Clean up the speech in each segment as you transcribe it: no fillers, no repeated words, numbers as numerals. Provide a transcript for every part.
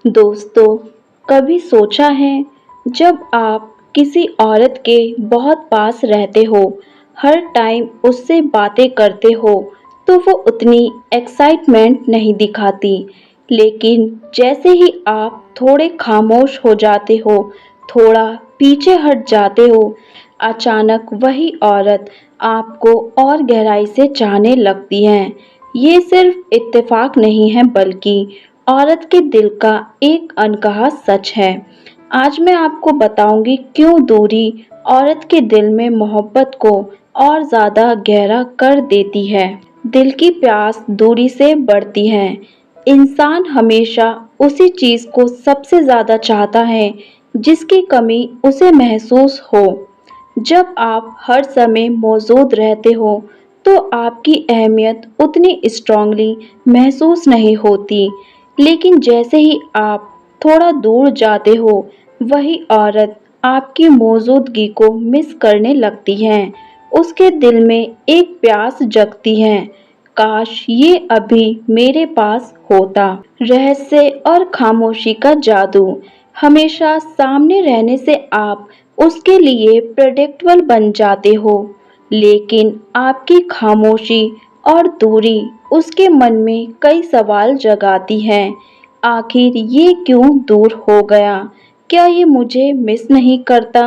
दोस्तों, कभी सोचा है जब आप किसी औरत के बहुत पास रहते हो, हर टाइम उससे बातें करते हो, तो वो उतनी एक्साइटमेंट नहीं दिखाती। लेकिन जैसे ही आप थोड़े खामोश हो जाते हो, थोड़ा पीछे हट जाते हो, अचानक वही औरत आपको और गहराई से चाहने लगती है। ये सिर्फ इत्तेफाक नहीं है बल्कि औरत के दिल का एक अनकहा सच है। आज मैं आपको बताऊंगी क्यों दूरी औरत के दिल में मोहब्बत को और ज़्यादा गहरा कर देती है। दिल की प्यास दूरी से बढ़ती है। इंसान हमेशा उसी चीज़ को सबसे ज़्यादा चाहता है जिसकी कमी उसे महसूस हो। जब आप हर समय मौजूद रहते हो तो आपकी अहमियत उतनी स्ट्रांगली महसूस नहीं होती। लेकिन जैसे ही आप थोड़ा दूर जाते हो, वही औरत आपकी मौजूदगी को मिस करने लगती है। उसके दिल में एक प्यास जगती है, काश ये अभी मेरे पास होता। रहस्य और खामोशी का जादू। हमेशा सामने रहने से आप उसके लिए प्रेडिक्टेबल बन जाते हो, लेकिन आपकी खामोशी और दूरी उसके मन में कई सवाल जगाती है। आखिर ये क्यों दूर हो गया? क्या ये मुझे मिस नहीं करता?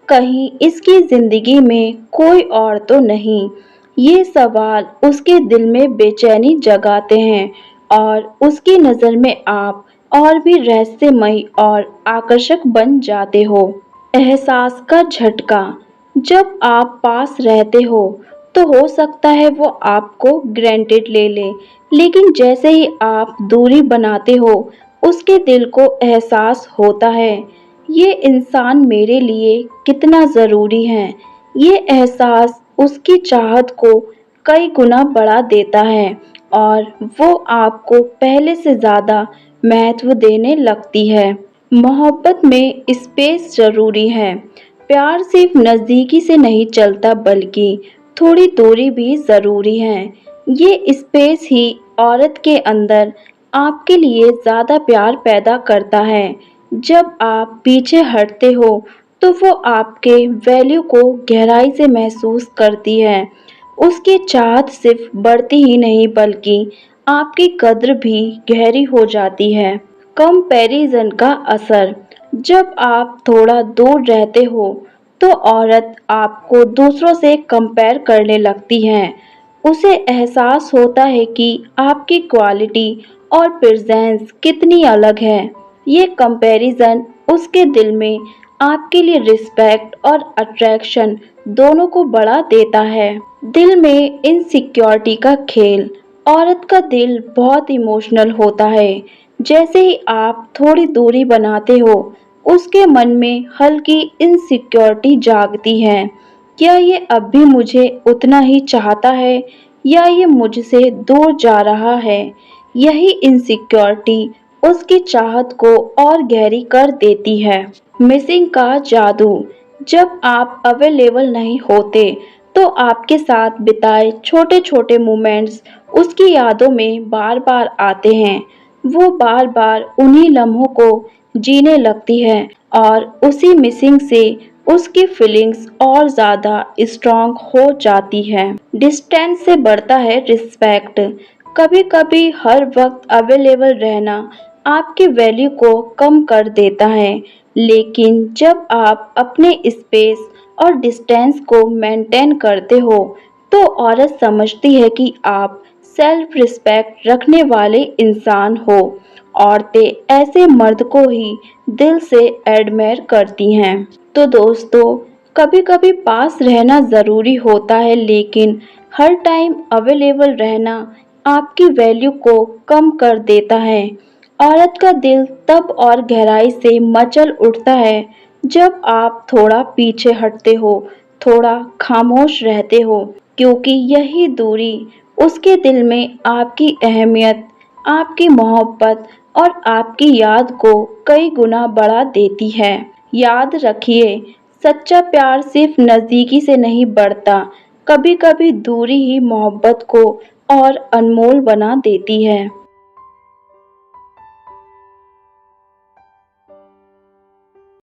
कहीं इसकी जिंदगी में कोई और तो नहीं? ये सवाल उसके दिल में बेचैनी जगाते हैं और उसकी नज़र में आप और भी रहस्यमयी और आकर्षक बन जाते हो। एहसास का झटका। जब आप पास रहते हो तो हो सकता है वो आपको ग्रांटेड ले ले, लेकिन जैसे ही आप दूरी बनाते हो, उसके दिल को एहसास होता है ये इंसान मेरे लिए कितना ज़रूरी है। ये एहसास उसकी चाहत को कई गुना बढ़ा देता है और वो आपको पहले से ज़्यादा महत्व देने लगती है। मोहब्बत में स्पेस ज़रूरी है। प्यार सिर्फ नज़दीकी से नहीं चलता बल्कि थोड़ी दूरी भी ज़रूरी है। ये स्पेस ही औरत के अंदर आपके लिए ज़्यादा प्यार पैदा करता है। जब आप पीछे हटते हो तो वो आपके वैल्यू को गहराई से महसूस करती है। उसकी चाहत सिर्फ बढ़ती ही नहीं बल्कि आपकी कद्र भी गहरी हो जाती है। कंपैरिजन का असर। जब आप थोड़ा दूर रहते हो तो औरत आपको दूसरों से कंपेयर करने लगती है। उसे एहसास होता है कि आपकी क्वालिटी और प्रेजेंस कितनी अलग है। ये कंपैरिजन उसके दिल में आपके लिए रिस्पेक्ट और अट्रैक्शन दोनों को बढ़ा देता है। दिल में इनसिक्योरिटी का खेल। औरत का दिल बहुत इमोशनल होता है। जैसे ही आप थोड़ी दूरी बनाते हो, उसके मन में हल्की इनसिक्योरिटी जागती है। क्या ये अब भी मुझे उतना ही चाहता है या ये मुझसे दूर जा रहा है? यही इनसिक्योरिटी उसकी चाहत को और गहरी कर देती है। मिसिंग का जादू। जब आप अवेलेबल नहीं होते तो आपके साथ बिताए छोटे छोटे मोमेंट्स उसकी यादों में बार बार आते हैं। वो बार बार उन्हीं लम्हों को जीने लगती है और उसी मिसिंग से उसकी फीलिंग्स और ज़्यादा स्ट्रांग हो जाती है। डिस्टेंस से बढ़ता है रिस्पेक्ट। कभी कभी हर वक्त अवेलेबल रहना आपकी वैल्यू को कम कर देता है, लेकिन जब आप अपने स्पेस और डिस्टेंस को मेंटेन करते हो तो औरत समझती है कि आप सेल्फ रिस्पेक्ट रखने वाले इंसान हो। औरतें ऐसे मर्द को ही दिल से एडमायर करती हैं। तो दोस्तों, कभी कभी पास रहना ज़रूरी होता है, लेकिन हर टाइम अवेलेबल रहना आपकी वैल्यू को कम कर देता है। औरत का दिल तब और गहराई से मचल उठता है जब आप थोड़ा पीछे हटते हो, थोड़ा खामोश रहते हो, क्योंकि यही दूरी उसके दिल में आपकी अहमियत, आपकी मोहब्बत और आपकी याद को कई गुना बढ़ा देती है। याद रखिए, सच्चा प्यार सिर्फ नज़दीकी से नहीं बढ़ता, कभी कभी दूरी ही मोहब्बत को और अनमोल बना देती है।